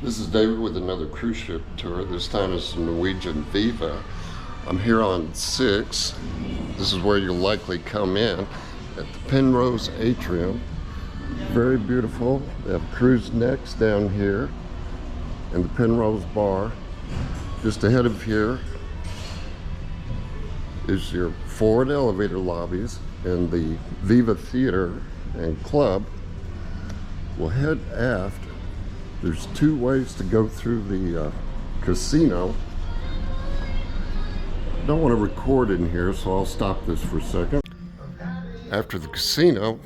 This is David with another cruise ship tour. This time it's the Norwegian Viva. I'm here on 6. This is where you'll likely come in at the Penrose Atrium. Very beautiful. They have cruise necks down here and the Penrose bar. Just ahead of here is your forward elevator lobbies and the Viva Theater and Club. We'll head aft. There's 2 ways to go through the casino. I don't want to record in here, so I'll stop this for a second. After the casino,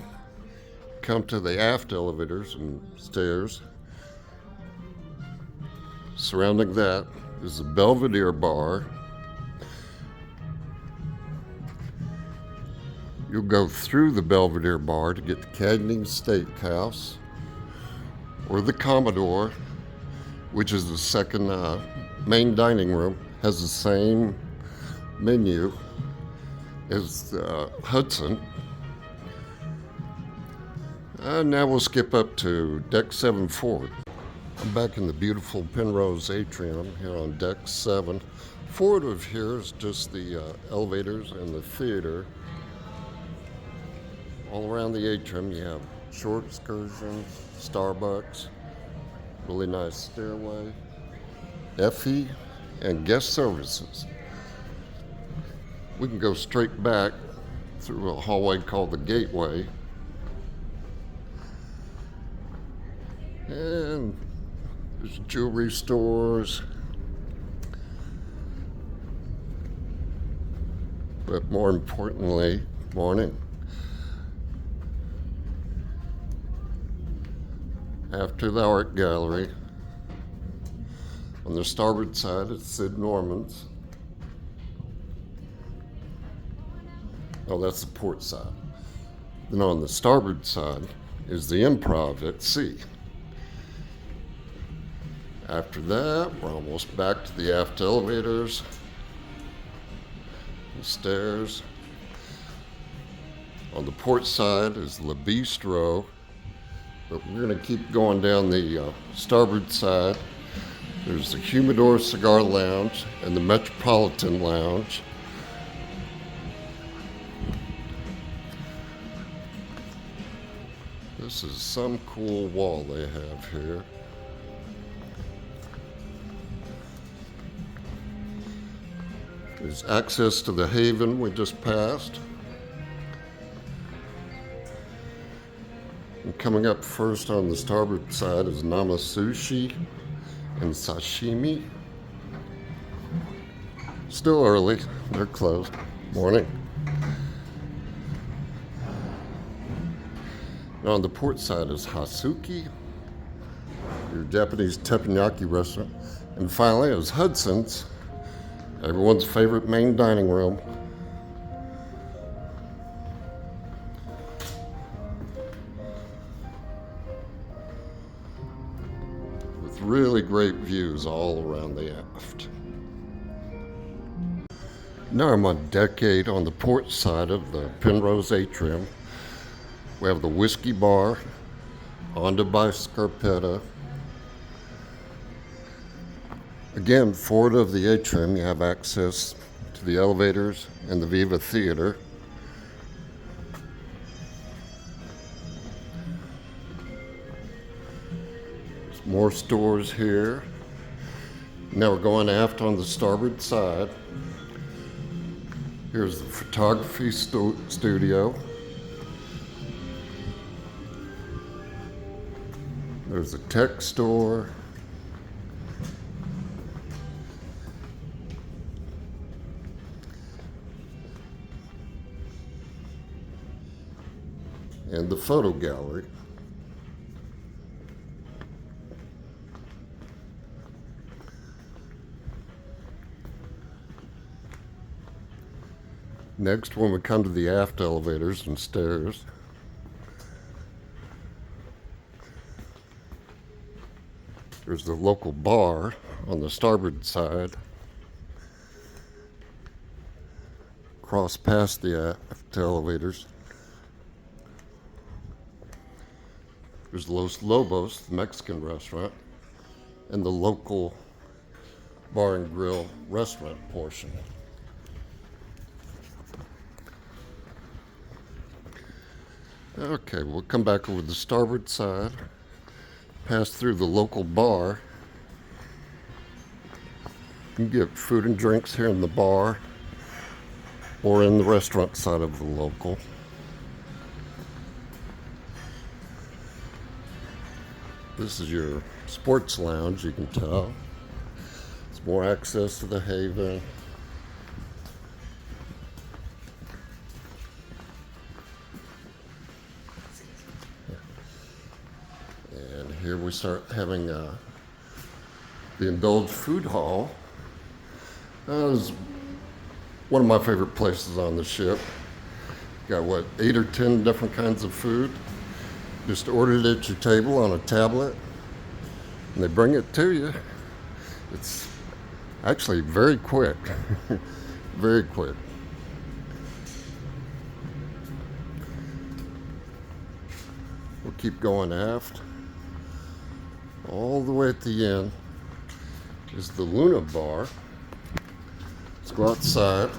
come to the aft elevators and stairs. Surrounding that is the Belvedere Bar. You'll go through the Belvedere Bar to get the Cagney Steakhouse, or the Commodore, which is the second main dining room, has the same menu as Hudson. And now we'll skip up to Deck 7 forward. I'm back in the beautiful Penrose Atrium here on Deck 7. Forward of here is just the elevators and the theater. All around the atrium you have short excursions, Starbucks, really nice stairway, FE, and guest services. We can go straight back through a hallway called the Gateway. And there's jewelry stores. But more importantly, morning. After the art gallery, on the starboard side it's Sid Norman's. Oh, that's the port side. Then on the starboard side is the Improv at sea. After that, we're almost back to the aft elevators, the stairs. On the port side is Le Bistro. But we're going to keep going down the starboard side. There's the Humidor Cigar Lounge and the Metropolitan Lounge. This is some cool wall they have here. There's access to the Haven we just passed. And coming up first on the starboard side is Nama Sushi and Sashimi. Still early, they're closed. Morning. Now on the port side is Hasuki, your Japanese teppanyaki restaurant. And finally is Hudson's, everyone's favorite main dining room. Really great views all around the aft. Now I'm on Deck 8 on the port side of the Penrose Atrium. We have the Whiskey Bar, Onda by Scarpetta. Again, forward of the atrium you have access to the elevators and the Viva Theater. More stores here. Now we're going aft on the starboard side. Here's the photography studio. There's a tech store. And the photo gallery. Next, when we come to the aft elevators and stairs, there's the local bar on the starboard side. Cross past the aft elevators. There's Los Lobos, the Mexican restaurant. and the local bar and grill restaurant portion. Okay, we'll come back over the starboard side, pass through the local bar. You can get food and drinks here in the bar or in the restaurant side of the local. This is your sports lounge, you can tell. It's more access to the haven. And here we start having the indulged food hall. That is one of my favorite places on the ship. Got what, 8 or 10 different kinds of food. Just order it at your table on a tablet and they bring it to you. It's actually very quick, very quick. We'll keep going aft. All the way at the end is the Luna bar. Let's go outside.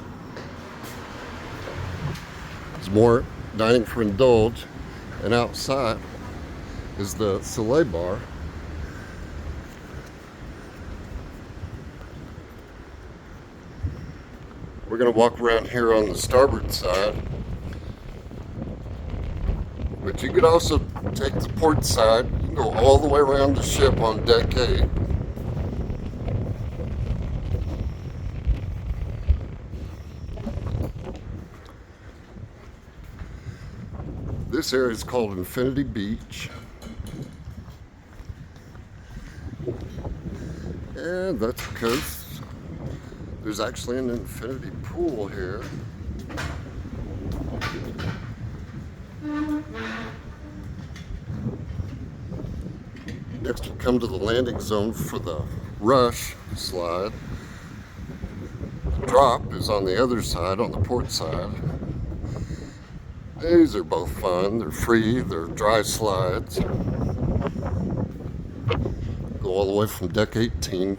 There's more dining for indulge. And outside is the Soleil bar. We're going to walk around here on the starboard side. But you could also take the port side. You can go all the way around the ship on deck 8. This area is called Infinity Beach. And that's because there's actually an infinity pool here. Next we'll come to the landing zone for the rush slide. The drop is on the other side, on the port side. These are both fun. They're free. They're dry slides. Go all the way from deck 18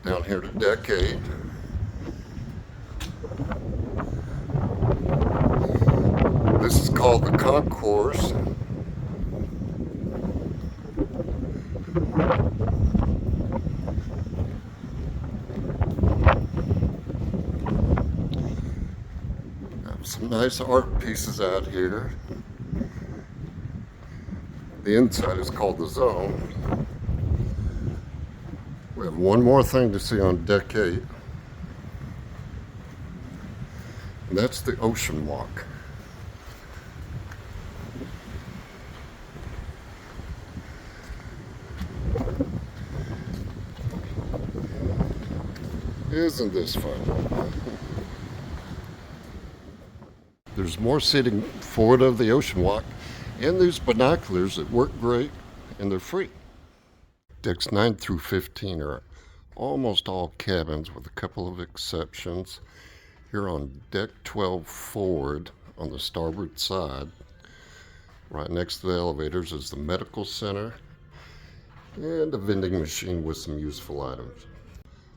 down here to deck 8. This is called the concourse. Some nice art pieces out here. The inside is called the zone. We have one more thing to see on deck 8. And that's the ocean walk. Isn't this fun? There's more seating forward of the ocean walk, and there's binoculars that work great, and they're free. Decks 9 through 15 are almost all cabins with a couple of exceptions. Here on deck 12 forward on the starboard side, right next to the elevators, is the medical center and a vending machine with some useful items.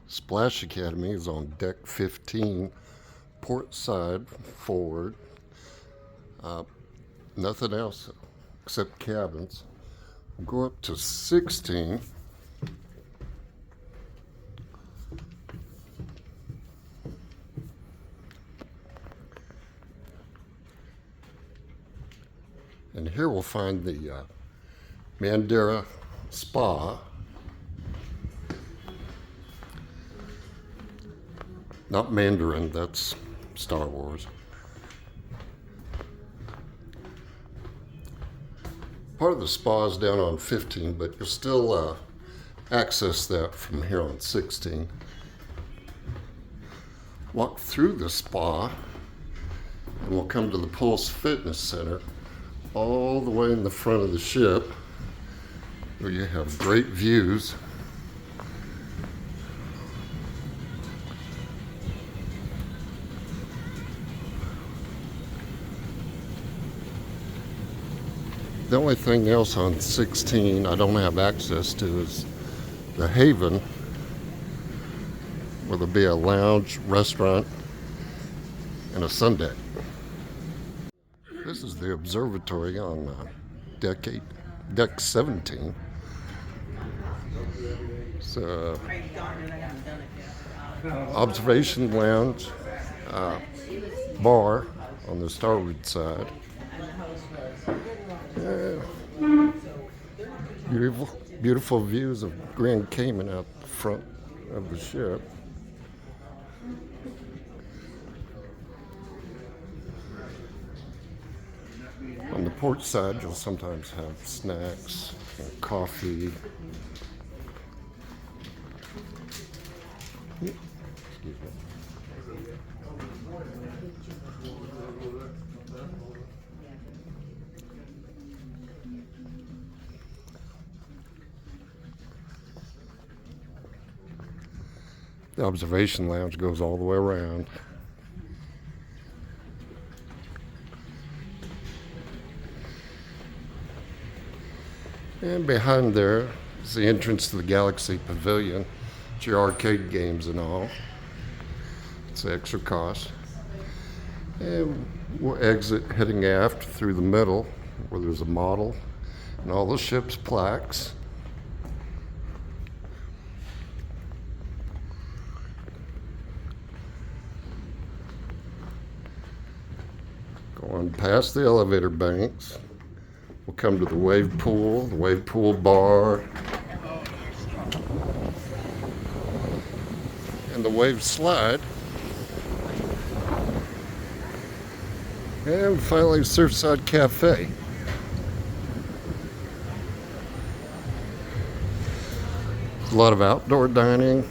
Splash Academy is on deck 15, port side forward. Nothing else except cabins. We'll go up to 16. And here we'll find the Mandara Spa. Not Mandarin, that's Star Wars. Part of the spa is down on 15, but you'll still access that from here on 16. Walk through the spa, and we'll come to the Pulse Fitness Center, all the way in the front of the ship, where you have great views. The only thing else on 16 I don't have access to is the Haven, where there'll be a lounge, restaurant, and a sun deck. This is the observatory on deck 17. It's a observation lounge, bar on the starboard side. Beautiful views of Grand Cayman out the front of the ship. On the port side, you'll sometimes have snacks and coffee. Excuse me. The observation lounge goes all the way around. And behind there is the entrance to the Galaxy Pavilion. It's your arcade games and all. It's the extra cost. And we'll exit heading aft through the middle where there's a model and all the ship's plaques. Going past the elevator banks, we'll come to the wave pool bar, and the wave slide. And finally, Surfside Cafe. A lot of outdoor dining.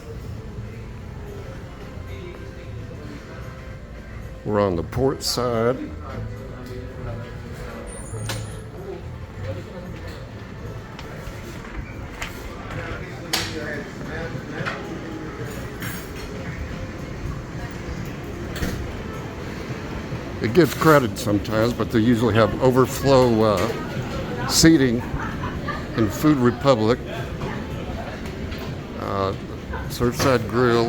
We're on the port side. It gets crowded sometimes, but they usually have overflow seating in Food Republic. Surfside Grill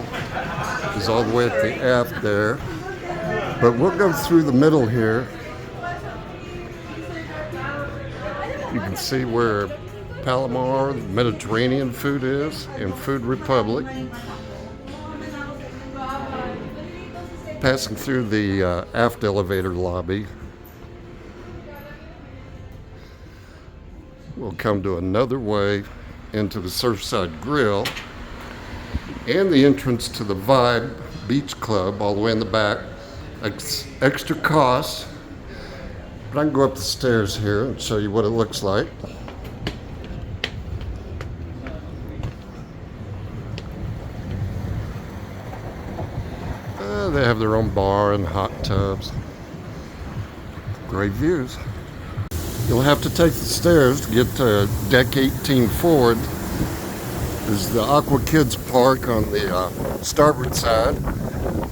is all the way at the aft there. But we'll go through the middle here. You can see where Palomar, Mediterranean food is in Food Republic. Passing through the aft elevator lobby, we'll come to another way into the Surfside Grill and the entrance to the Vibe Beach Club all the way in the back. Extra cost, but I can go up the stairs here and show you what it looks like. They have their own bar and hot tubs. Great views. You'll have to take the stairs to get to deck 18 forward. There's the Aqua Kids Park on the starboard side.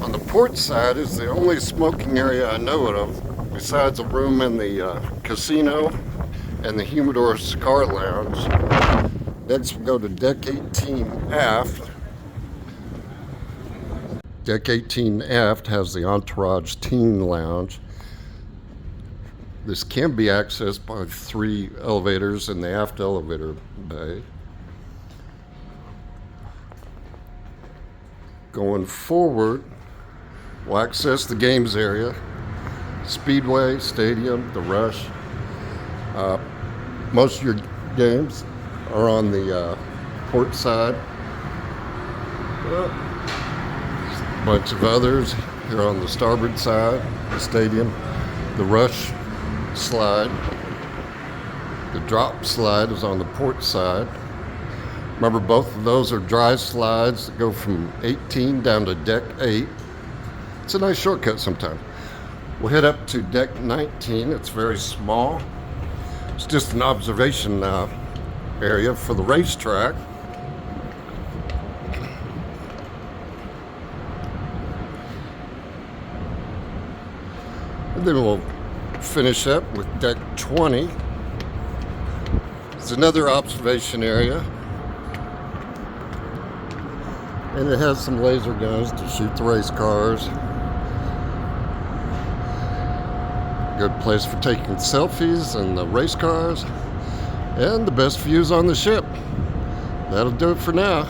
On the port side is the only smoking area I know of, besides a room in the casino and the Humidor Cigar Lounge. Next we'll go to deck 18 aft. Deck 18 aft has the Entourage Teen Lounge. This can be accessed by 3 elevators in the aft elevator bay. Going forward, we'll access the games area, Speedway, Stadium, the Rush. Most of your games are on the port side. A bunch of others here on the starboard side, the Stadium, the Rush slide. The Draught slide is on the port side. Remember, both of those are dry slides that go from 18 down to deck 8. It's a nice shortcut sometimes. We'll head up to deck 19. It's very small. It's just an observation area for the racetrack. And then we'll finish up with deck 20. It's another observation area. And it has some laser guns to shoot the race cars. Good place for taking selfies and the race cars. And the best views on the ship. That'll do it for now.